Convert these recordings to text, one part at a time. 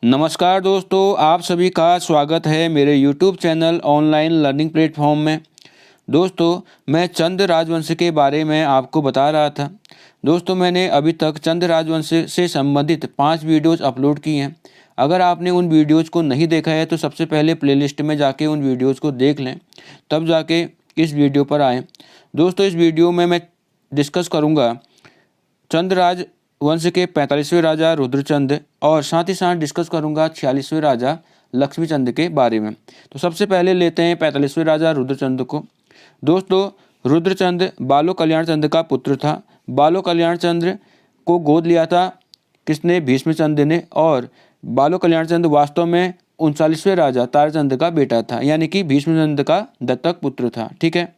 नमस्कार दोस्तों, आप सभी का स्वागत है मेरे YouTube channel online learning platform में। दोस्तों, मैं चंद राजवंश के बारे में आपको बता रहा था। दोस्तों, मैंने अभी तक चंद राजवंश से संबंधित 5 वीडियोज़ अपलोड की हैं। अगर आपने उन वीडियोज़ को नहीं देखा है तो सबसे पहले प्लेलिस्ट में जाके उन वीडियोज़ को देख लें, तब जाके इस वीडियो पर आएँ। दोस्तों, इस वीडियो में मैं डिस्कस करूँगा चंद राजवंश के 45वें राजा रुद्रचंद और साथ ही साथ डिस्कस करूंगा 46वें राजा लक्ष्मीचंद के बारे में। तो सबसे पहले लेते हैं 45वें राजा रुद्रचंद को। दोस्तों, रुद्रचंद बालो कल्याण चंद का पुत्र था। बालो कल्याण चंद्र को गोद लिया था किसने? भीष्मचंद ने। और बालो कल्याण चंद वास्तव में 39वें राजा ताराचंद का बेटा था, यानी कि भीष्मचंद का दत्तक पुत्र था। ठीक है,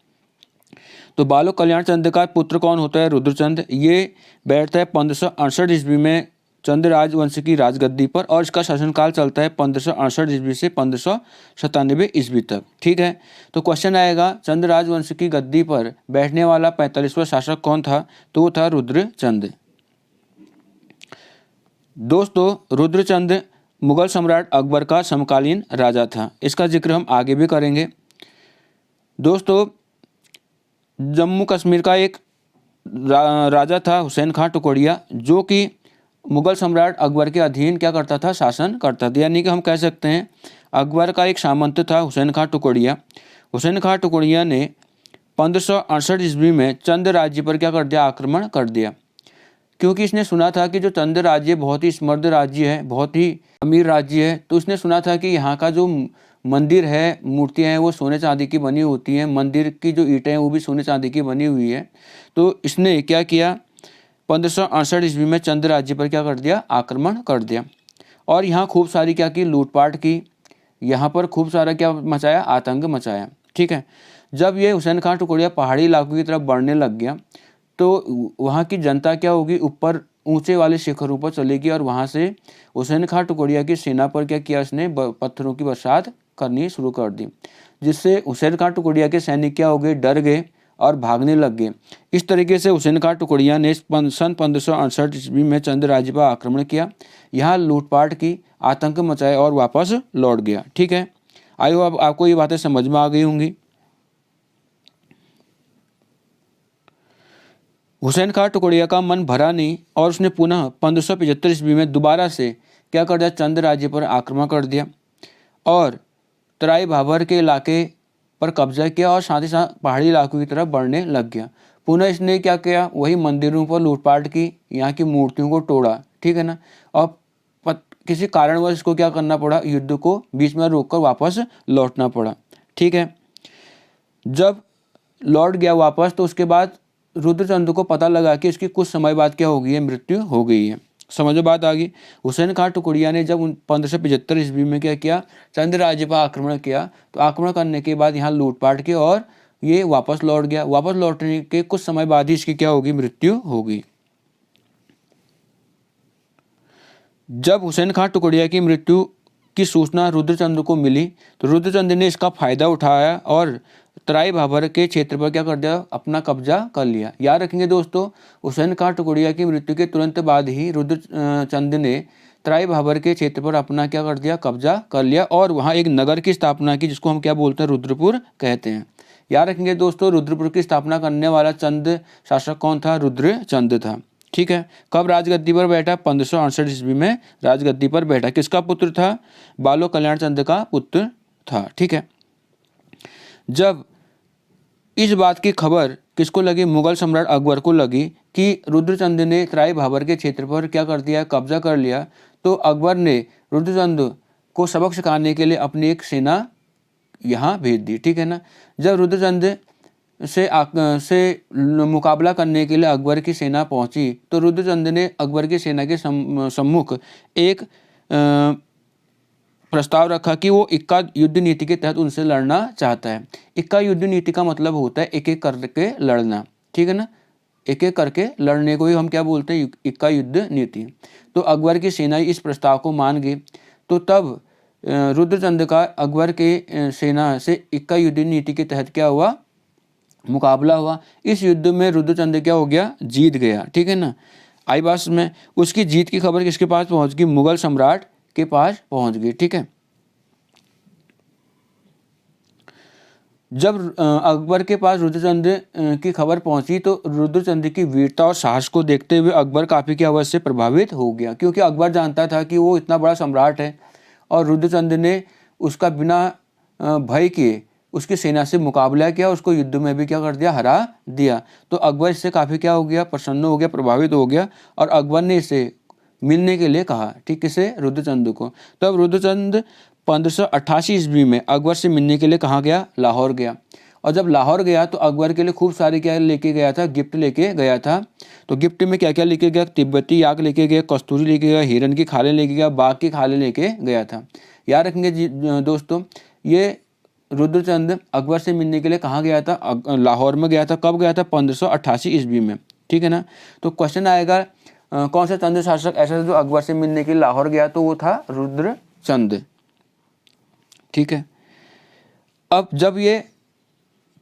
तो बालो कल्याण चंद का पुत्र कौन होता है? रुद्रचंद। ये बैठता है 1568 ईस्वी में चंद राजवंश की राजगद्दी पर और इसका शासनकाल चलता है 1568 ईस्वी से 1597 ईस्वी तक। ठीक है, तो क्वेश्चन आएगा चंद राजवंश की गद्दी पर बैठने वाला 45वां शासक कौन था? तो वो था रुद्रचंद। दोस्तों, रुद्रचंद मुगल सम्राट अकबर का समकालीन राजा था। इसका जिक्र हम आगे भी करेंगे। दोस्तों, जम्मू कश्मीर का एक राजा था हुसैन खां टुकड़िया, जो कि मुगल सम्राट अकबर के अधीन क्या करता था? शासन करता था। यानी कि हम कह सकते हैं अकबर का एक सामंत था हुसैन खां टुकड़िया। हुसैन खां टुकड़िया ने 1568 ईस्वी में चंद राज्य पर क्या कर दिया? आक्रमण कर दिया, क्योंकि इसने सुना था कि जो चंद राज्य बहुत ही समृद्ध राज्य है, बहुत ही अमीर राज्य है। तो इसने सुना था कि यहाँ का जो मंदिर है, मूर्तियाँ हैं, वो सोने चांदी की बनी होती हैं। मंदिर की जो ईंटें हैं वो भी सोने चांदी की बनी हुई है। तो इसने क्या किया? 1568 ईस्वी में चंद राज्य पर क्या कर दिया? आक्रमण कर दिया और यहाँ खूब सारी क्या की? लूटपाट की। यहाँ पर खूब सारा क्या मचाया? आतंक मचाया। ठीक है, जब ये हुसैन खां टुकड़िया पहाड़ी इलाकों की तरफ बढ़ने लग गया तो वहाँ की जनता क्या होगी? ऊपर ऊंचे वाले शिखरों पर चलेगी और वहाँ से हुसैन खां टुकड़िया की सेना पर क्या किया? इसने पत्थरों की बरसात करनी शुरू कर दी, जिससे हुसैन खां टुकड़िया के सैनिक क्या हो गए? डर गए और भागने लग गए। इस तरीके से हुसैन खां टुकड़िया ने सन 1568 ईस्वी में चंद राज्य पर आक्रमण किया, यहाँ लूटपाट की, आतंक मचाया और वापस लौट गया। ठीक है, आई होप आपको ये बातें समझ में आ गई होंगी। हुसैन खां टुकड़िया का मन भरा नहीं और उसने पुनः 1575 ईस्वी में दोबारा से क्या कर दिया? चंद राज्य पर आक्रमण कर दिया और तराई भाबर के इलाके पर कब्जा किया और साथ ही साथ पहाड़ी इलाकों की तरफ बढ़ने लग गया। पुनः इसने क्या किया? वही मंदिरों पर लूटपाट की, यहाँ की मूर्तियों को तोड़ा। ठीक है ना, और किसी कारणवश इसको क्या करना पड़ा? युद्ध को बीच में रोककर वापस लौटना पड़ा। ठीक है, जब लौट गया वापस तो उसके बाद रुद्रचंद को पता लगा कि इसकी कुछ समय बाद क्या हो गई है? मृत्यु हो गई है। समझो बात आ गई। हुसैन खां टुकड़िया ने जब 1575 ईस्वी में क्या किया? चंद राज्य पर आक्रमण किया, तो आक्रमण करने के बाद यहाँ लूटपाट की और ये वापस लौट गया। वापस लौटने के कुछ समय बाद ही इसकी क्या होगी? मृत्यु होगी। जब हुसैन खां टुकड़िया की मृत्यु की सूचना रुद्रचंद को मिली तो रुद्रचंद ने इसका फायदा उठाया और तराई भाबर के क्षेत्र पर क्या कर दिया? अपना कब्जा कर लिया। याद रखेंगे दोस्तों, हुसैन खां टुकड़िया की मृत्यु के तुरंत बाद ही रुद्रचंद ने तराई भाबर के क्षेत्र पर अपना क्या कर दिया? कब्जा कर लिया और वहाँ एक नगर की स्थापना की, जिसको हम क्या बोलते हैं? रुद्रपुर कहते हैं। याद रखेंगे दोस्तों, रुद्रपुर की स्थापना करने वाला चंद शासक कौन था? रुद्रचंद था। ठीक है, कब राजगद्दी पर बैठा? 1568 ईस्वी में राजगद्दी पर बैठा। किसका पुत्र था? बालो कल्याण चंद का पुत्र था। ठीक है, जब इस बात की खबर किसको लगी? मुगल सम्राट अकबर को लगी कि रुद्रचंद ने तराई भाबर के क्षेत्र पर क्या कर दिया? कब्जा कर लिया। तो अकबर ने रुद्रचंद को सबक सिखाने के लिए अपनी एक सेना यहाँ भेज दी। ठीक है ना, जब रुद्रचंद से मुकाबला करने के लिए अकबर की सेना पहुंची तो रुद्रचंद ने अकबर की सेना के सम्मुख एक प्रस्ताव रखा कि वो इक्का युद्ध नीति के तहत उनसे लड़ना चाहता है। इक्का युद्ध नीति का मतलब होता है एक एक करके लड़ना। ठीक है ना, एक एक करके लड़ने को ही हम क्या बोलते हैं? इक्का युद्ध नीति। तो अकबर की सेना इस प्रस्ताव को मान गई। तो तब रुद्रचंद का अकबर के सेना से इक्का युद्ध नीति के तहत क्या हुआ? मुकाबला हुआ। इस युद्ध में रुद्रचंद क्या हो गया? जीत गया। ठीक है ना, आई बात में। उसकी जीत की खबर किसके पास पहुंच गई? मुगल सम्राट के पास पहुंच गई। ठीक है, जब अकबर के पास रुद्रचंद की खबर पहुंची तो रुद्रचंद की वीरता और साहस को देखते हुए अकबर काफ़ी क्या अवश्य प्रभावित हो गया, क्योंकि अकबर जानता था कि वो इतना बड़ा सम्राट है और रुद्रचंद ने उसका बिना भय किए उसकी सेना से मुकाबला किया, उसको युद्ध में भी क्या कर दिया, हरा दिया। तो अकबर इससे काफ़ी क्या हो गया, प्रसन्न हो गया, प्रभावित हो गया और अकबर ने इसे मिलने के लिए कहा। ठीक, किसे, रुद्रचंद को। तब रुद्रचंद 1588 ईस्वी में अकबर से मिलने के लिए कहाँ गया, लाहौर गया। और जब लाहौर गया तो अकबर के लिए खूब सारी क्या लेके गया था, गिफ्ट लेके गया था। तो गिफ्ट में क्या क्या लेके गया, तिब्बती याक लेके गया, कस्तूरी लेके गया, हिरन की खालें लेके गया, बाघ की खालें लेके गया था। याद रखेंगे दोस्तों, ये रुद्रचंद अकबर से मिलने के लिए कहाँ गया था, लाहौर में गया था। कब गया था, 1588 ईस्वी में। ठीक है ना। तो क्वेश्चन आएगा कौन सा चंद शासक ऐसा था जो अकबर से मिलने के लिए लाहौर गया, तो वो था रुद्रचंद। ठीक है, अब जब ये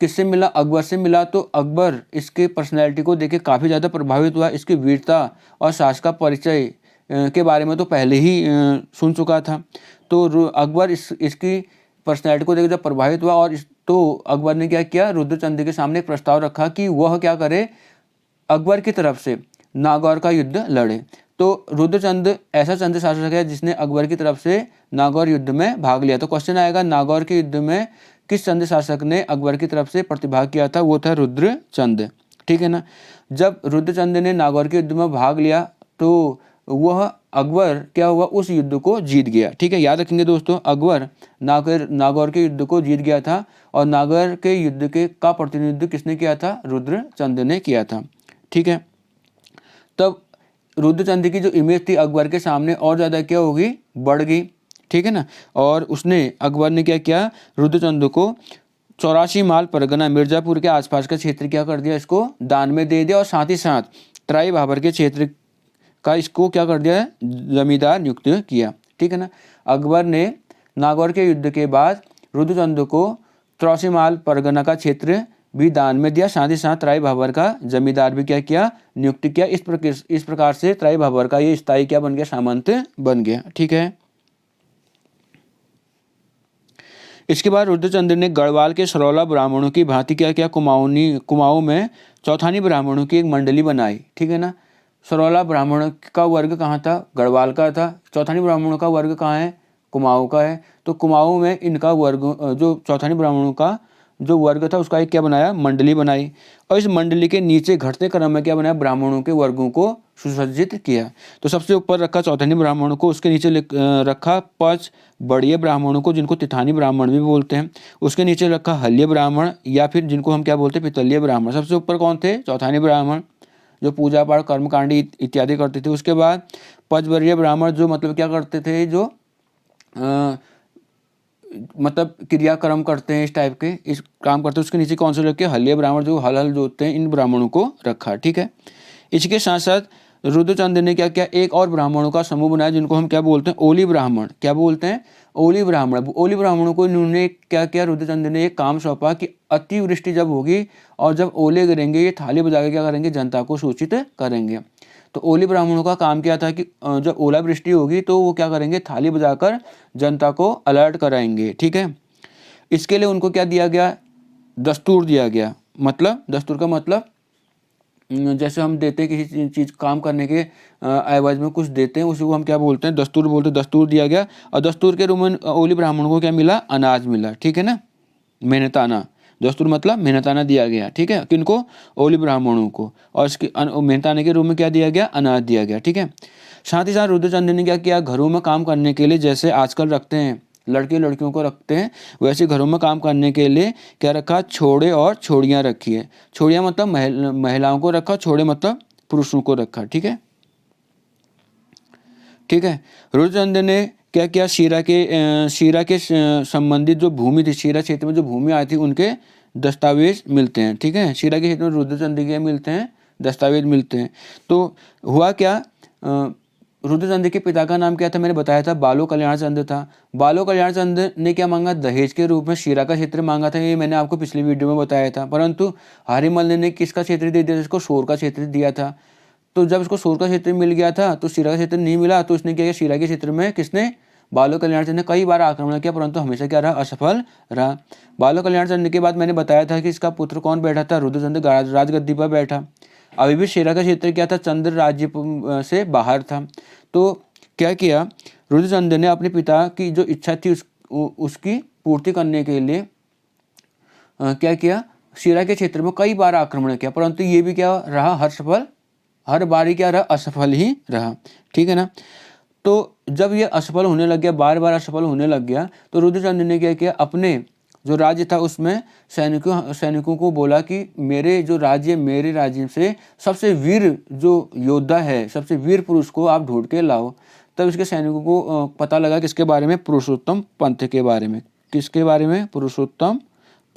किससे मिला, अकबर से मिला, तो अकबर इसके पर्सनैलिटी को देख के काफ़ी ज़्यादा प्रभावित हुआ। इसकी वीरता और साहस का परिचय के बारे में तो पहले ही सुन चुका था। तो अकबर इसकी पर्सनैलिटी को देख जब प्रभावित हुआ और तो अकबर ने क्या किया, रुद्रचंद के सामने एक प्रस्ताव रखा कि वह क्या करे, अकबर की तरफ से नागौर का युद्ध लड़े। तो रुद्रचंद ऐसा चंद शासक है जिसने अकबर की तरफ से नागौर युद्ध में भाग लिया। तो क्वेश्चन आएगा, नागौर के युद्ध में किस चंद शासक ने अकबर की तरफ से प्रतिभाग किया था, वो था रुद्रचंद। ठीक है ना। जब रुद्रचंद ने नागौर के युद्ध में भाग लिया तो वह अकबर क्या हुआ, उस युद्ध को जीत गया। ठीक है, याद रखेंगे दोस्तों, अकबर नागौर के युद्ध को जीत गया था और नागौर के युद्ध का प्रतिनिधित्व किसने किया था, रुद्रचंद ने किया था। ठीक है, तब रुद्रचंद की जो इमेज थी अकबर के सामने और ज़्यादा क्या होगी, बढ़ गई। ठीक है ना। और उसने अकबर ने क्या किया, रुद्रचंद को 84 माल परगना मिर्जापुर के आसपास का क्षेत्र क्या कर दिया, इसको दान में दे दिया और साथ ही साथ तराई भाबर के क्षेत्र का इसको क्या कर दिया, जमींदार नियुक्त किया। ठीक है ना। अकबर ने नागौर के युद्ध के बाद रुद्रचंद को 84 माल परगना का क्षेत्र भी दान में दिया, साथ ही साथ तराई भाबर का जमींदार भी क्या किया, नियुक्त किया। इस प्रकार से तराई भाबर का ये स्थायी क्या बन गया, सामंत बन गया। ठीक है, इसके बाद रुद्रचंद ने गढ़वाल के सरौला ब्राह्मणों की भांति क्या किया, कुमाऊं में चौथानी ब्राह्मणों की एक मंडली बनाई। ठीक है ना। सरौला ब्राह्मण का वर्ग कहाँ था, गढ़वाल का था। चौथानी ब्राह्मणों का वर्ग कहाँ है, कुमाऊं का है। तो कुमाऊं में इनका वर्ग, जो चौथानी ब्राह्मणों का जो वर्ग था उसका एक क्या बनाया, मंडली बनाई। और इस मंडली के नीचे घटते क्रम में क्या बनाया, ब्राह्मणों के वर्गों को सुसज्जित किया। तो सबसे ऊपर रखा चौथानी ब्राह्मणों को, उसके नीचे रखा 5 बड़े ब्राह्मणों को जिनको तिथानी ब्राह्मण भी बोलते हैं, उसके नीचे रखा हल्य ब्राह्मण या फिर जिनको हम क्या बोलते हैं, पितलीय ब्राह्मण। सबसे ऊपर कौन थे, चौथानी ब्राह्मण जो पूजा पाठ कर्मकांडी इत्यादि करते थे। उसके बाद 5 वरीय ब्राह्मण जो मतलब क्या करते थे, जो मतलब क्रियाक्रम करते हैं, इस टाइप के इस काम करते हैं। उसके नीचे कौन से रखे, हल्य ब्राह्मण जो हल जोतते हैं, इन ब्राह्मणों को रखा। ठीक है, इसके साथ साथ रुद्रचंद ने क्या किया, एक और ब्राह्मणों का समूह बनाया जिनको हम क्या बोलते हैं, ओली ब्राह्मण। क्या बोलते हैं, ओली ब्राह्मण। ओली ब्राह्मणों को इन्होंने क्या किया, रुद्रचंद ने एक काम सौंपा कि अतिवृष्टि जब होगी और जब ओले गिरेंगे, ये थाली बजा के क्या करेंगे, जनता को सूचित करेंगे। तो ओली ब्राह्मणों का काम क्या था कि जब ओलावृष्टि होगी तो वो क्या करेंगे, थाली बजाकर जनता को अलर्ट कराएंगे। ठीक है, इसके लिए उनको क्या दिया गया, दस्तूर दिया गया। मतलब दस्तूर का मतलब जैसे हम देते हैं किसी चीज़ काम करने के एवज में कुछ देते हैं, उसी को हम क्या बोलते हैं, दस्तूर बोलते हैं। दस्तूर दिया गया और दस्तूर के रूप में ओली ब्राह्मणों को क्या मिला, अनाज मिला। ठीक है ना, मेहनताना। दस्तूर मतलब मेहनताना दिया गया। ठीक है, किनको, ओली ब्राह्मणों को। और इसके मेहनताने के रूप में क्या दिया गया, अनाज दिया गया। ठीक है, साथ ही साथ रुद्रचंद ने क्या किया, घरों में काम करने के लिए जैसे आजकल रखते हैं लड़के लड़कियों को रखते हैं, वैसे घरों में काम करने के लिए क्या रखा, छोड़े और छोड़ियाँ रखी है। छोड़ियाँ मतलब महिलाओं को रखा, छोड़े मतलब पुरुषों को रखा। ठीक है, ठीक है। रुद्रचंद ने क्या किया, शीरा के संबंधित जो भूमि थी, शीरा क्षेत्र में जो भूमि आई थी उनके दस्तावेज मिलते हैं। ठीक है, शीरा के क्षेत्र में रुद्रचंद के मिलते हैं, दस्तावेज मिलते हैं। तो हुआ क्या, रुद्रचंद के पिता का नाम क्या था, मैंने बताया था, बालो कल्याण चंद था। बालो कल्याण चंद ने क्या मांगा, दहेज के रूप में शीरा का क्षेत्र मांगा था। ये मैंने आपको पिछली वीडियो में बताया था। परंतु हरिमल ने किसका क्षेत्र दे दिया, इसको शोर का क्षेत्र दिया था। तो जब इसको सोर का क्षेत्र मिल गया था तो शीरा का क्षेत्र नहीं मिला, तो इसने क्या किया, शीरा के क्षेत्र में किसने, बालो कल्याण चंद ने कई बार आक्रमण किया, परंतु हमेशा क्या रहा, असफल रहा। बालो कल्याण चंद के बाद मैंने बताया था कि इसका पुत्र कौन बैठा था, रुद्रचंद राजगद्दी पर बैठा। अभी भी शीरा का क्षेत्र क्या था, चंद्र राज्य से बाहर था। तो क्या किया, रुद्रचंद ने अपने पिता की जो इच्छा थी उसकी पूर्ति करने के लिए क्या किया, शीरा के क्षेत्र में कई बार आक्रमण किया, परंतु ये भी क्या रहा, हर बारी क्या रहा, असफल ही रहा। ठीक है ना। तो जब ये असफल होने लग गया, बार बार असफल होने लग गया, तो रुद्रचंद ने क्या किया, अपने जो राज्य था उसमें सैनिकों को बोला कि मेरे जो राज्य, मेरे राज्य से सबसे वीर जो योद्धा है, सबसे वीर पुरुष को आप ढूंढ के लाओ। तब इसके सैनिकों को पता लगा किसके बारे में, पुरुषोत्तम पंथ के बारे में। किसके बारे में, पुरुषोत्तम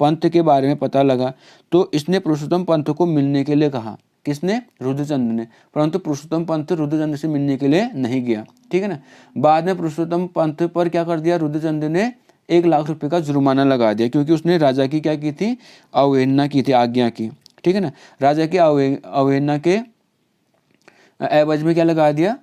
पंथ के बारे में पता लगा। तो इसने पुरुषोत्तम पंथ को मिलने के लिए कहा, किसने, रुद्रचंद ने। परंतु पुरुषोत्तम पंथ रुद्रचंद से मिलने के लिए नहीं गया। ठीक है ना। बाद में पुरुषोत्तम पंथ पर क्या कर दिया, रुद्रचंद ने 1 लाख रुपए का जुर्माना लगा दिया, क्योंकि उसने राजा की क्या की थी, अवहेलना की थी, आज्ञा की। ठीक है ना। राजा की अवहेलना के एवज में क्या लगा दिया,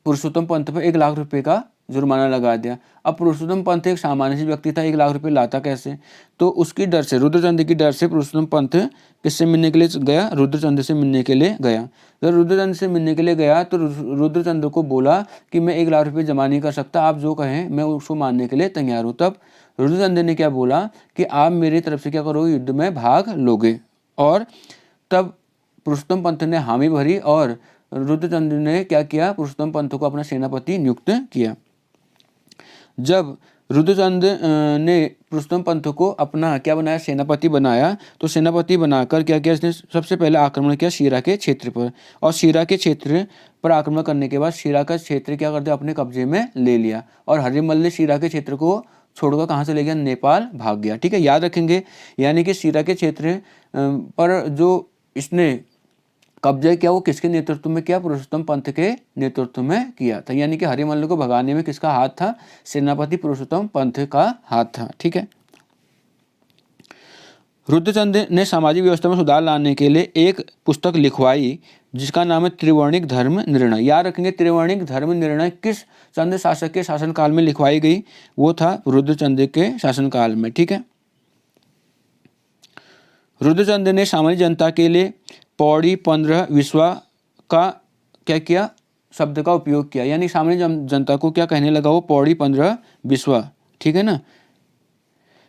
पुरुषोत्तम पंथ पर 1 लाख रुपए का जुर्माना लगा दिया। अब पुरुषोत्तम पंथ एक सामान्य से व्यक्ति था, 1 लाख रुपए लाता कैसे, तो उसकी डर से, रुद्रचंद की डर से पुरुषोत्तम पंथ किससे मिलने के लिए गया, रुद्रचंद से मिलने के लिए गया। जब रुद्रचंद से मिलने के लिए गया तो रुद्रचंद को बोला कि मैं 1 लाख रुपए जमा नहीं कर सकता, आप जो कहें मैं उसको मानने के लिए तैयार हूँ। तब रुद्रचंद ने क्या बोला कि आप मेरी तरफ से क्या करोगे, युद्ध में भाग लोगे। और तब पुरुषोत्तम पंथ ने हामी भरी और रुद्रचंद ने क्या किया, पुरुषोत्तम पंथ को अपना सेनापति नियुक्त किया। जब रुद्रचंद ने पुरुषोत्तम पंथ को अपना क्या बनाया, सेनापति बनाया, तो सेनापति बनाकर क्या किया, इसने सबसे पहले आक्रमण किया शीरा के क्षेत्र पर। और शीरा के क्षेत्र पर आक्रमण करने के बाद शीरा का क्षेत्र क्या कर दिया, अपने कब्जे में ले लिया। और हरिमल ने शीरा के क्षेत्र को छोड़कर कहाँ से ले गया, नेपाल भाग गया। ठीक है, याद रखेंगे। यानी कि शीरा के क्षेत्र पर जो इसने कब्जा किया वो किसके नेतृत्व में किया, पुरुषोत्तम पंथ के नेतृत्व में किया था। यानी कि हरिमल्ल को भगाने में किसका हाथ था, सेनापति पुरुषोत्तम पंथ का हाथ था। ठीक है। रुद्रचंद ने सामाजिक व्यवस्था में सुधार लाने के लिए एक पुस्तक लिखवाई जिसका नाम है त्रिवर्णिक धर्म निर्णय। याद रखेंगे, त्रिवर्णिक धर्म निर्णय किस चंद शासक के शासनकाल में लिखवाई गई, वो था रुद्रचंद के शासनकाल में। ठीक है। रुद्रचंद ने सामान्य जनता के लिए पौड़ी 15 विश्वा का क्या किया, शब्द का उपयोग किया। यानी सामान्य जनता को क्या कहने लगा, वो पौड़ी 15 विश्वा। ठीक है ना।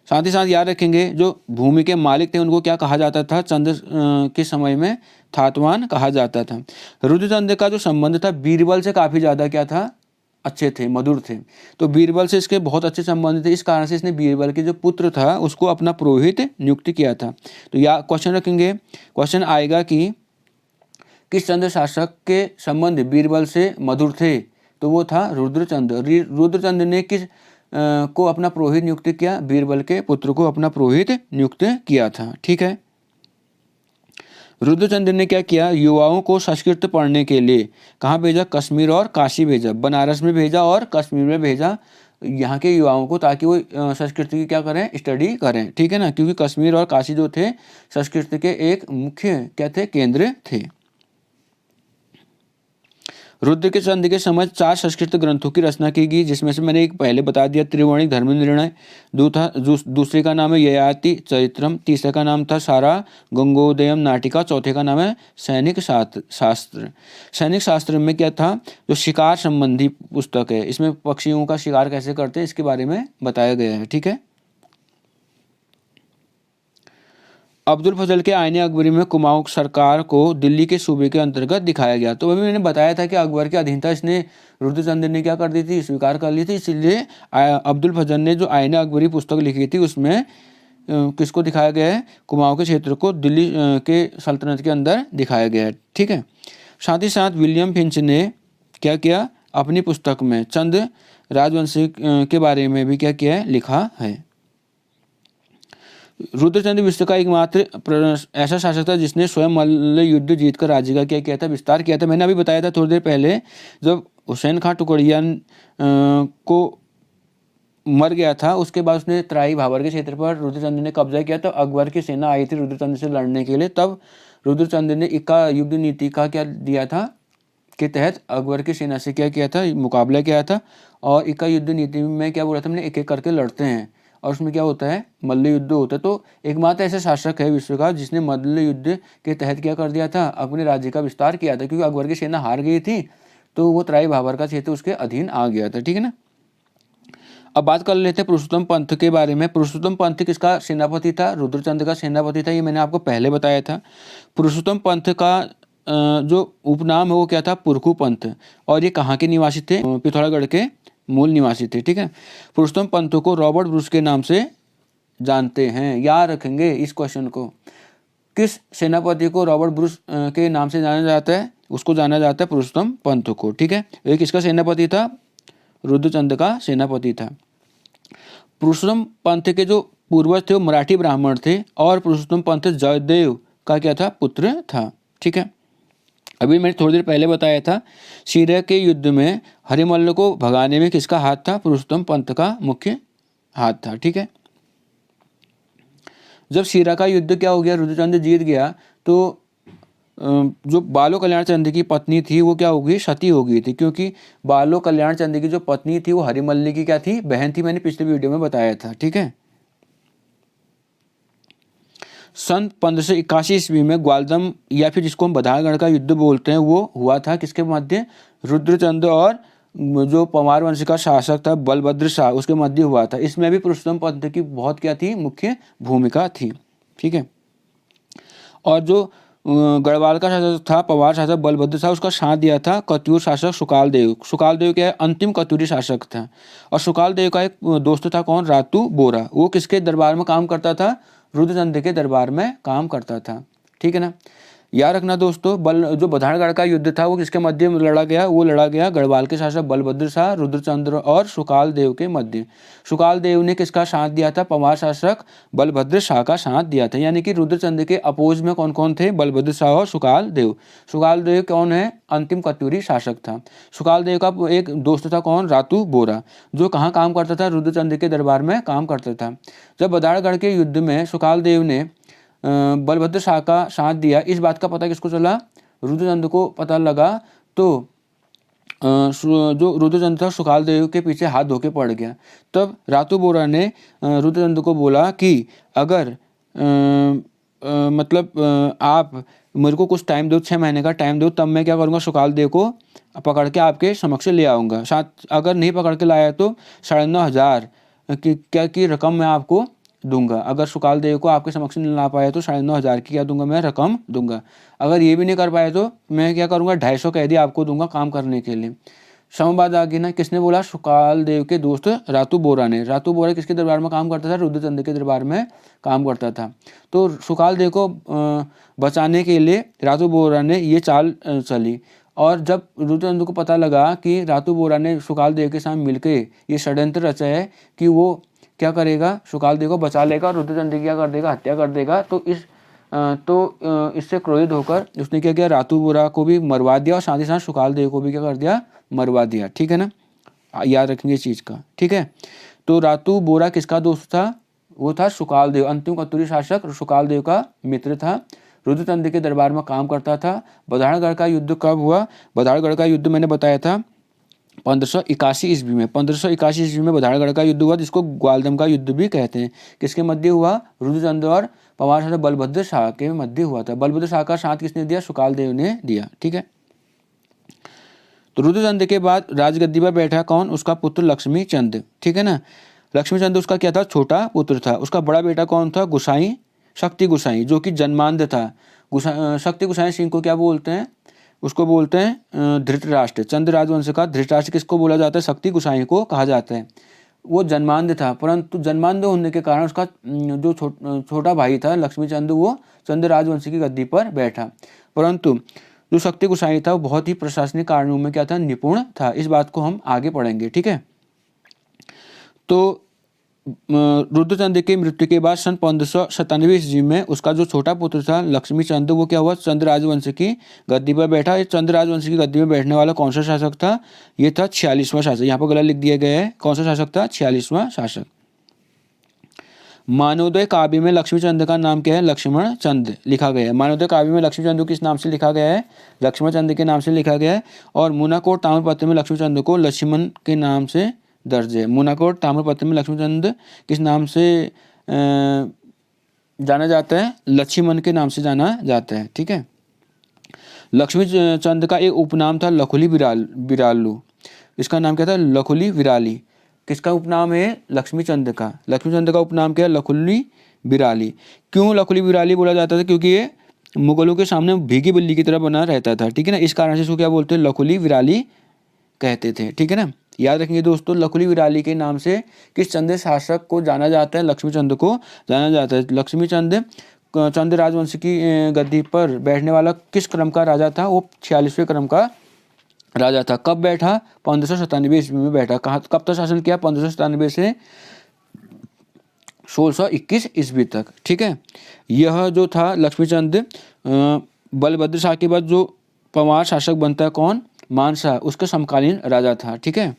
साथ ही साथ याद रखेंगे, जो भूमि के मालिक थे उनको क्या कहा जाता था, चंद के समय में थातवान कहा जाता था। रुद्रचंद का जो संबंध था बीरबल से काफ़ी ज़्यादा क्या था, अच्छे थे, मधुर थे। तो बीरबल से इसके बहुत अच्छे संबंध थे। इस कारण से इसने बीरबल के जो पुत्र था उसको अपना पुरोहित नियुक्त किया था। तो या क्वेश्चन रखेंगे, क्वेश्चन आएगा कि किस चंद्र शासक के संबंध बीरबल से मधुर थे, तो वो था रुद्रचंद। रुद्रचंद ने किस को अपना पुरोहित नियुक्त किया, बीरबल के पुत्र को अपना पुरोहित नियुक्त किया था। ठीक है। रुद्रचंद ने क्या किया, युवाओं को संस्कृत पढ़ने के लिए कहाँ भेजा, कश्मीर और काशी भेजा, बनारस में भेजा और कश्मीर में भेजा यहाँ के युवाओं को, ताकि वो संस्कृत की क्या करें, स्टडी करें। ठीक है ना। क्योंकि कश्मीर और काशी जो थे संस्कृत के एक मुख्य क्या थे, केंद्र थे। रुद्रचंद के समय 4 संस्कृत ग्रंथों की रचना की गई, जिसमें से मैंने एक पहले बता दिया त्रिवर्णिक धर्म निर्णय, दूसरे का नाम है ययाति चरित्रम, तीसरे का नाम था सारा गंगोदयम नाटिका, चौथे का नाम है सैनिक शास्त्र। सैनिक शास्त्र में क्या था, जो शिकार संबंधी पुस्तक है, इसमें पक्षियों का शिकार कैसे करते हैं इसके बारे में बताया गया है। ठीक है। अब्दुल फजल के आईने अकबरी में कुमाऊं सरकार को दिल्ली के सूबे के अंतर्गत दिखाया गया। तो अभी मैंने बताया था कि अकबर की अधीनता इसने रुद्रचंद ने क्या कर दी थी, स्वीकार कर ली थी। इसलिए अब्दुल फजल ने जो आईने अकबरी पुस्तक लिखी थी उसमें किसको दिखाया गया है, कुमाऊं के क्षेत्र को दिल्ली के सल्तनत के अंदर दिखाया गया है। ठीक है। साथ ही साथ विलियम फिंच ने क्या किया, अपनी पुस्तक में चंद राजवंशी के बारे में भी क्या किया है, लिखा है। रुद्रचंद विश्व का एकमात्र ऐसा शासक था जिसने स्वयं मल्ल युद्ध जीतकर राज्य का क्या किया था, विस्तार किया था। मैंने अभी बताया था थोड़ी देर पहले, जब हुसैन खां टुकड़िया को मर गया था उसके बाद उसने तराई भाबर के क्षेत्र पर रुद्रचंद ने कब्जा किया। तो अकबर की सेना आई थी रुद्रचंद से लड़ने के लिए, तब रुद्रचंद ने इक्का युद्ध नीति का क्या दिया था के तहत अकबर की सेना से क्या किया था, मुकाबला किया था। और इक्का युद्ध नीति में क्या बोला था हमने, एक एक करके लड़ते हैं और उसमें क्या होता है, मल्ल युद्ध होता है। तो एकमात्र ऐसा शासक है विश्व का जिसने मल्ल युद्ध के तहत क्या कर दिया था, अपने राज्य का विस्तार किया था, क्योंकि अकबर की सेना हार गई थी तो वो तराई भाबर का क्षेत्र उसके अधीन आ गया था। ठीक है ना। अब बात कर लेते हैं पुरुषोत्तम पंथ के बारे में। पुरुषोत्तम पंथ किसका सेनापति था, रुद्रचंद का सेनापति था, ये मैंने आपको पहले बताया था। पुरुषोत्तम पंथ का जो उपनाम है वो क्या था, पुरखू पंथ। और ये कहाँ के निवासी थे, पिथौरागढ़ के मूल निवासी थे। ठीक है। पुरुषोत्तम पंथ को रॉबर्ट ब्रूस के नाम से जानते हैं, याद रखेंगे इस क्वेश्चन को। किस सेनापति को रॉबर्ट ब्रूस के नाम से जाना जाता है, उसको जाना जाता है पुरुषोत्तम पंथ को। ठीक है। ये किसका सेनापति था, रुद्रचंद का सेनापति था। पुरुषोत्तम पंथ के जो पूर्वज थे वो मराठी ब्राह्मण थे और पुरुषोत्तम पंथ जयदेव का क्या था, पुत्र था। ठीक है। अभी मैंने थोड़ी देर पहले बताया था सीरिया के युद्ध में हरिमल्ल को भगाने में किसका हाथ था, पुरुषोत्तम पंथ का मुख्य हाथ था। ठीक है। जब सीरिया का युद्ध क्या हो गया, रुद्रचंद जीत गया तो जो बालो कल्याण चंद की पत्नी थी वो क्या हो गई, सती हो गई थी, क्योंकि बालो कल्याण चंद की जो पत्नी थी वो हरिमल्ल की क्या थी, बहन थी। मैंने पिछले वीडियो में बताया था। ठीक है। सन 1581 ईस्वी में ग्वालदम या फिर जिसको हम बधाड़गढ़ का युद्ध बोलते हैं वो हुआ था किसके मध्य, रुद्रचंद और जो पवार वंश का शासक था बलभद्र शाह, उसके मध्य हुआ था। इसमें भी पुरुषोत्तम पंथ की बहुत क्या थी, मुख्य भूमिका थी। ठीक है। और जो गढ़वाल का शासक था, पवार शासक बलभद्र शाह, उसका साथ दिया था कत्यूर शासक सुकाल देव। सुकाल देव क्या है, अंतिम कत्यूरी शासक था। और सुकाल देव का एक दोस्त था कौन, रातू बोरा। वो किसके दरबार में काम करता था, रुद्रचंद के दरबार में काम करता था। ठीक है ना। याद रखना दोस्तों, जो बधाड़गढ़ का युद्ध था वो किसके मध्य में लड़ा गया, वो लड़ा गया गढ़वाल के शासक बलभद्र शाह, रुद्रचंद्र और सुकाल देव के मध्य। सुकाल देव ने किसका साथ दिया था, पवार शासक बलभद्र शाह का साथ दिया था। यानी कि रुद्रचंद के अपोज में कौन कौन थे, बलभद्र शाह और सुकाल देव। सुकाल देव कौन है, अंतिम कत्यूरी शासक था। सुकाल देव का एक दोस्त था कौन, रातू बोरा, जो कहाँ काम करता था, रुद्रचंद के दरबार में काम करता था। जब बधाड़गढ़ के युद्ध में सुकाल देव ने बलभद्र शाह का साथ दिया, इस बात का पता किसको चला, रुद्रचंद को पता लगा। तो जो रुद्रचंद था सुकाल देव के पीछे हाथ धोके पड़ गया। तब रातू बोरा ने रुद्रचंद को बोला कि अगर आप मेरे को कुछ टाइम दो, 6 महीने का टाइम दो, तब मैं क्या करूँगा, सुकाल देव को पकड़ के आपके समक्ष ले आऊँगा। साथ अगर नहीं पकड़ के लाया तो 9,500 की रकम मैं आपको दूंगा। अगर सुकाल देव को आपके समक्ष नहीं ला पाया तो 9,500 की क्या दूंगा, मैं रकम दूंगा। अगर ये भी नहीं कर पाया तो मैं क्या करूंगा, 250 कैदी आपको दूंगा काम करने के लिए। समवाद आ गई ना। किसने बोला, सुकाल देव के दोस्त रातू बोरा ने। रातू बोरा किसके दरबार में काम करता था, रुद्रचंद के दरबार में काम करता था। तो सुकाल देव को बचाने के लिए रातू बोरा ने ये चाल चली। और जब रुद्रचंद को पता लगा कि रातू बोरा ने सुकाल देव के साथ मिलकर ये षड्यंत्र रचा है कि वो क्या करेगा, सुकाल देव को बचा लेगा और रुद्रचंद की क्या कर देगा, हत्या कर देगा, तो इससे क्रोधित होकर उसने क्या किया, रातू बोरा को भी मरवा दिया और साथ ही साथ सुकाल देव को भी क्या कर दिया, मरवा दिया। ठीक है ना। याद रखेंगे इस चीज़ का। ठीक है। तो रातू बोरा किसका दोस्त था, वो था सुकाल देव, अंतिम कत्यूरी शासक सुकाल देव का मित्र था। रुद्रचंद के दरबार में काम करता था। बधाड़गढ़ का युद्ध कब हुआ, बधाड़गढ़ का युद्ध मैंने बताया था 1581 ईस्वी में। 1581 ईस्वी में बधाड़गढ़ का युद्ध हुआ, जिसको ग्वालदम का युद्ध भी कहते हैं। किसके मध्य हुआ, रुद्रचंद और पवार शासक बलभद्र शाह के मध्य हुआ था। बलभद्र शाह का साथ किसने दिया, सुकाल देव ने दिया। ठीक है। तो रुद्रचंद के बाद राजगद्दी पर बैठा कौन, उसका पुत्र लक्ष्मी चंद। ठीक है ना। लक्ष्मी चंद उसका क्या था, छोटा पुत्र था। उसका बड़ा बेटा कौन था, गुसाई, शक्ति गुसाई, जो कि जन्मांध था। शक्ति गुसाई सिंह को क्या बोलते हैं, उसको बोलते हैं धृतराष्ट्र। चंद राजवंश का धृतराष्ट्र किसको बोला जाता है, शक्ति गुसाई को कहा जाता है। वो जन्मांध था, परंतु जन्मांध होने के कारण उसका जो छोटा भाई था लक्ष्मी चंद, वो चंद राजवंश की गद्दी पर बैठा। परंतु जो शक्ति गुसाई था वो बहुत ही प्रशासनिक कारणों में क्या था, निपुण था। इस बात को हम आगे पढ़ेंगे। ठीक है। तो रुद्रचंद की मृत्यु के बाद सन 1597 ईस्वी में उसका जो छोटा पुत्र था लक्ष्मी चंद, वो क्या हुआ, चंद राजवंश की गद्दी पर बैठा। ये चंद राजवंश की गद्दी में बैठने वाला कौन सा शासक था, ये था 46वां शासक। यहाँ पर गलत लिख दिया गया है, कौन सा शासक था, 46वां शासक। मानवोदय काव्य में लक्ष्मीचंद का नाम क्या है? लक्ष्मण चंद लिखा गया है। मानवोदय काव्य में लक्ष्मीचंद को किस नाम से लिखा गया है? लक्ष्मण चंद के नाम से लिखा गया है। और मुनाकोट ताम्रपत्र में लक्ष्मीचंद को लक्ष्मण के नाम से दर्ज है। मुनाकोट ताम्रपत्र में लक्ष्मीचंद किस नाम से जाना जाता है? लक्ष्मण के नाम से जाना जाता है। ठीक है। लक्ष्मीचंद का एक उपनाम था लखुली बिरालू। इसका नाम क्या था? लखुली विराली। किसका उपनाम है? लक्ष्मीचंद का। लक्ष्मीचंद का उपनाम क्या है? लखुली बिराली। क्यों लखुली बिराली बोला जाता था? क्योंकि ये मुगलों के सामने भीगी बिल्ली की तरह बना रहता था। ठीक है ना, इस कारण से इसको क्या बोलते हैं? लखुली विराली कहते थे। ठीक है ना, याद रखेंगे दोस्तों, लखुली विराली के नाम से किस चंद शासक को जाना जाता है? लक्ष्मीचंद को जाना जाता है। लक्ष्मीचंद चंद राजवंश की गद्दी पर बैठने वाला किस क्रम का राजा था? वो 46वें क्रम का राजा था। कब बैठा? 1597 ईस्वी में बैठा। कब तक शासन किया? 1597 से 1621 ईस्वी तक। ठीक है, यह जो था लक्ष्मीचंद बलभद्र शाह के बाद जो पंवार शासक बनता है कौन? मानशाह, उसका समकालीन राजा था। ठीक है,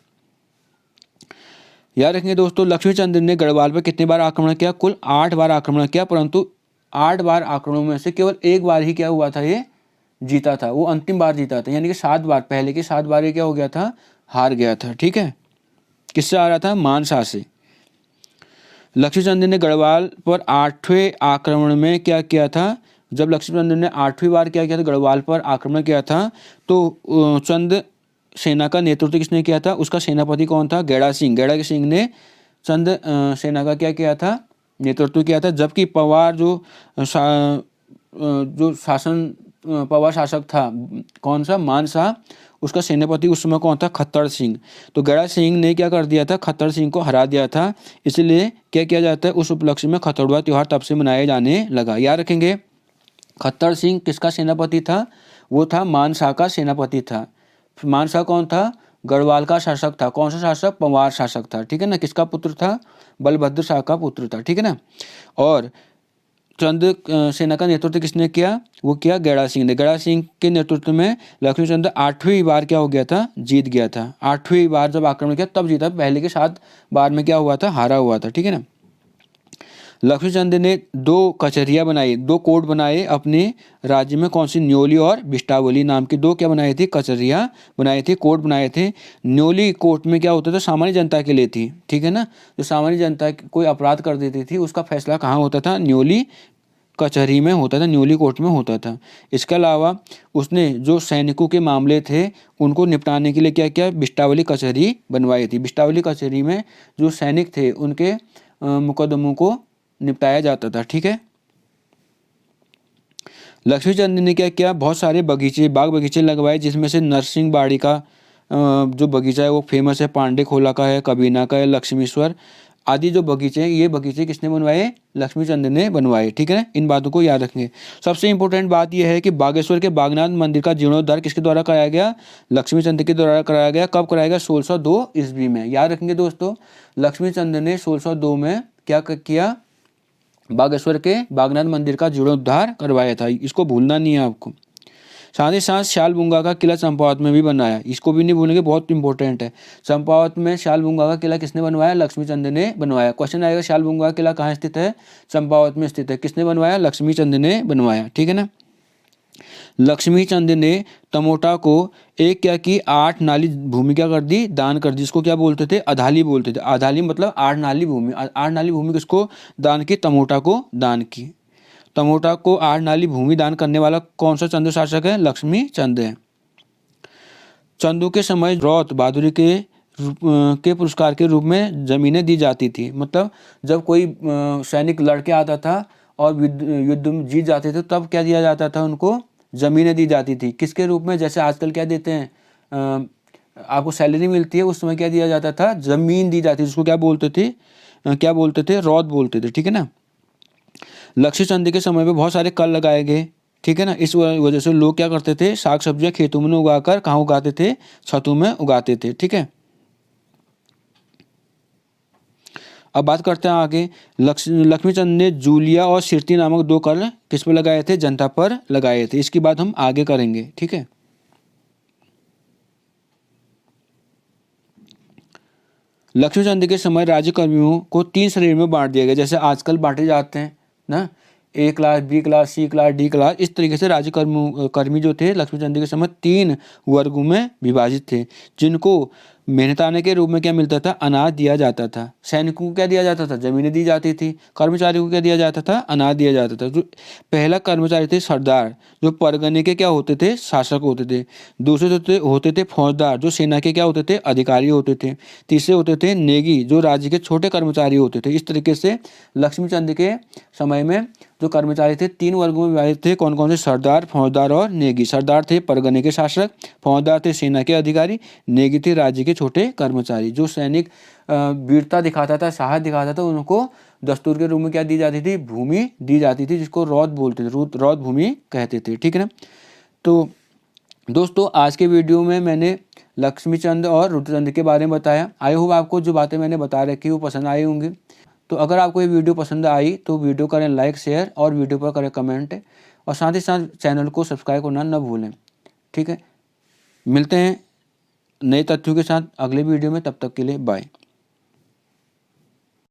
याद रखेंगे दोस्तों, लक्ष्मीचंद ने गढ़वाल पर कितने बार आक्रमण किया? कुल 8 बार आक्रमण किया, परंतु 8 बार आक्रमणों में से केवल 1 बार ही क्या हुआ था? ये जीता था। वो अंतिम बार जीता था, यानी कि 7 बार, पहले के 7 बार ये क्या हो गया था? हार गया था। ठीक है, किससे आ रहा था? मानशाह से। लक्ष्मीचंद ने गढ़वाल पर 8वें आक्रमण में क्या किया था? जब लक्ष्मीचंद ने 8वीं बार क्या किया था? गढ़वाल पर आक्रमण किया था, तो चंद सेना का नेतृत्व किसने किया था? उसका सेनापति कौन था? गैड़ा सिंह। गैड़ा सिंह ने चंद सेना का क्या किया था? नेतृत्व किया था। जबकि पवार जो शासन पवार शासक था, कौन सा? मानशाह, उसका सेनापति उस समय कौन था? खत्तर सिंह। तो गैड़ा सिंह ने क्या कर दिया था? खत्तर सिंह को हरा दिया था। इसलिए क्या किया जाता है? उस उपलक्ष्य में खत्तरवा त्यौहार तब से मनाया जाने लगा। याद रखेंगे, खत्तर सिंह किसका सेनापति था? वो था मानशाह का सेनापति था। मानशाह कौन था? गढ़वाल का शासक था। कौन सा शासक? पंवार शासक था। ठीक है ना, किसका पुत्र था? बलभद्र शाह का पुत्र था। ठीक है ना, और चंद सेना का नेतृत्व किसने किया? वो किया गैड़ा सिंह ने। गैड़ा सिंह के नेतृत्व में लक्ष्मीचंद 8वीं बार क्या हो गया था? जीत गया था। 8वीं बार जब आक्रमण किया तब जीता। पहले के 7 बार में क्या हुआ था? हारा हुआ था। ठीक है ना, लक्ष्मीचंद ने 2 कचहरियाँ बनाई, 2 कोर्ट बनाए अपने राज्य में। कौन सी? न्योली और बिष्टावली नाम की 2 क्या बनाई थी? कचहरियाँ बनाई थी, कोर्ट बनाए थे। न्योली कोर्ट में क्या होता था? सामान्य जनता के लिए थी। ठीक है ना, जो सामान्य जनता कोई अपराध कर देती थी उसका फैसला कहाँ होता था? न्योली कचहरी में होता था, न्योली कोर्ट में होता था। इसके अलावा उसने जो सैनिकों के मामले थे उनको निपटाने के लिए क्या किया? बिष्टावली कचहरी बनवाई थी। बिष्टावली कचहरी में जो सैनिक थे उनके मुकदमों को निपटाया जाता था। ठीक है, लक्ष्मीचंद ने क्या किया? बहुत सारे बाग बगीचे लगवाए, जिसमें से नरसिंह बाड़ी का जो बगीचा है वो फेमस है, पांडे खोला का है, कबीना का है, लक्ष्मीश्वर आदि जो बगीचे हैं, ये बगीचे किसने बनवाए? लक्ष्मीचंद ने बनवाए। ठीक है ना, इन बातों को याद रखेंगे। सबसे इंपॉर्टेंट बात यह है कि बागेश्वर के बागनाथ मंदिर का जीर्णोद्धार किसके द्वारा कराया गया? लक्ष्मीचंद के द्वारा कराया गया। कब कराया गया? 1602 ईस्वी में। याद रखेंगे दोस्तों, लक्ष्मीचंद ने 1602 में क्या किया? बागेश्वर के बागनाथ मंदिर का जीर्णोद्धार करवाया था। इसको भूलना नहीं है आपको। साथ ही साथ श्यालबुंगा का किला चंपावत में भी बनाया, इसको भी नहीं भूलेंगे, बहुत इंपॉर्टेंट है। चंपावत में श्यालबुंगा का किला किसने बनवाया? लक्ष्मीचंद ने बनवाया। क्वेश्चन आएगा, श्यालबुंगा का किला कहाँ स्थित है? चंपावत में स्थित है। किसने बनवाया? लक्ष्मीचंद ने बनवाया। ठीक है ना, लक्ष्मीचंद ने तमोटा को एक क्या की 8 नाली भूमि क्या कर दी? दान कर दी। इसको क्या बोलते थे? अधाली बोलते थे। अधाली मतलब 8 नाली भूमि। 8 नाली भूमि किसको दान की? तमोटा को दान की। तमोटा को 8 नाली भूमि दान करने वाला कौन सा चंद शासक है? लक्ष्मीचंद है। चंदू के समय रौत बहादुरी के पुरस्कार के रूप में जमीनें दी जाती थी। मतलब जब कोई सैनिक लड़के आता था और युद्ध में जीत जाते थे तब क्या दिया जाता था? उनको जमीनें दी जाती थी। किसके रूप में? जैसे आजकल क्या देते हैं, आपको सैलरी मिलती है, उस समय क्या दिया जाता था? जमीन दी जाती थी। उसको क्या बोलते थे? रौत बोलते थे। ठीक है ना, लक्ष्मीचंद के समय में बहुत सारे कल लगाए गए। ठीक है ना, इस वजह से लोग क्या करते थे? साग सब्जियां खेतों में उगाकर कहाँ उगाते थे? छतों में उगाते थे। ठीक है, अब बात करते हैं आगे। लक्ष्मीचंद ने जूलिया और सिरती नामक 2 कल किस पर लगाए थे? जनता पर लगाए थे। इसकी बात हम आगे करेंगे। ठीक है, लक्ष्मीचंद के समय राज्यकर्मियों को 3 श्रेणी में बांट दिया गया, जैसे आजकल बांटे जाते हैं ना, ए क्लास, बी क्लास, सी क्लास, डी क्लास। इस तरीके से कर्मी जो थे लक्ष्मीचंद के समय 3 वर्गों में विभाजित थे, जिनको मेहनताने के रूप में क्या मिलता था, अनाज दिया जाता था। सैनिकों को क्या दिया जाता था, जमीनें दी जाती थी। कर्मचारियों को क्या दिया जाता था, अनाज दिया जाता था। जो पहला कर्मचारी थे सरदार, जो परगने के क्या होते थे, शासक होते थे। दूसरे होते थे फौजदार, जो सेना के क्या होते थे, अधिकारी होते थे। तीसरे होते थे नेगी, जो राज्य के छोटे कर्मचारी होते थे। इस तरीके से लक्ष्मीचंद के समय में जो कर्मचारी थे 3 वर्गों में विभाजित थे। कौन कौन से, सरदार, फौजदार और नेगी। सरदार थे परगने के शासक, फौजदार थे सेना के अधिकारी, नेगी थे राज्य के छोटे कर्मचारी। जो सैनिक वीरता दिखाता था, साहस दिखाता था, उनको दस्तूर के रूप में क्या दी जाती थी, भूमि दी जाती थी, जिसको रौद बोलते थे, रौद भूमि कहते थे। ठीक है ना। तो दोस्तों आज के वीडियो में मैंने लक्ष्मीचंद और रुद्रचंद के बारे में बताया। आई होप आपको जो बातें मैंने बता रखी वो पसंद आई होंगी। तो अगर आपको ये वीडियो पसंद आई तो वीडियो करें लाइक, शेयर और वीडियो पर करें कमेंट, और साथ ही साथ चैनल को सब्सक्राइब करना न भूलें। ठीक है, मिलते हैं नए तथ्यों के साथ अगले वीडियो में। तब तक के लिए बाय।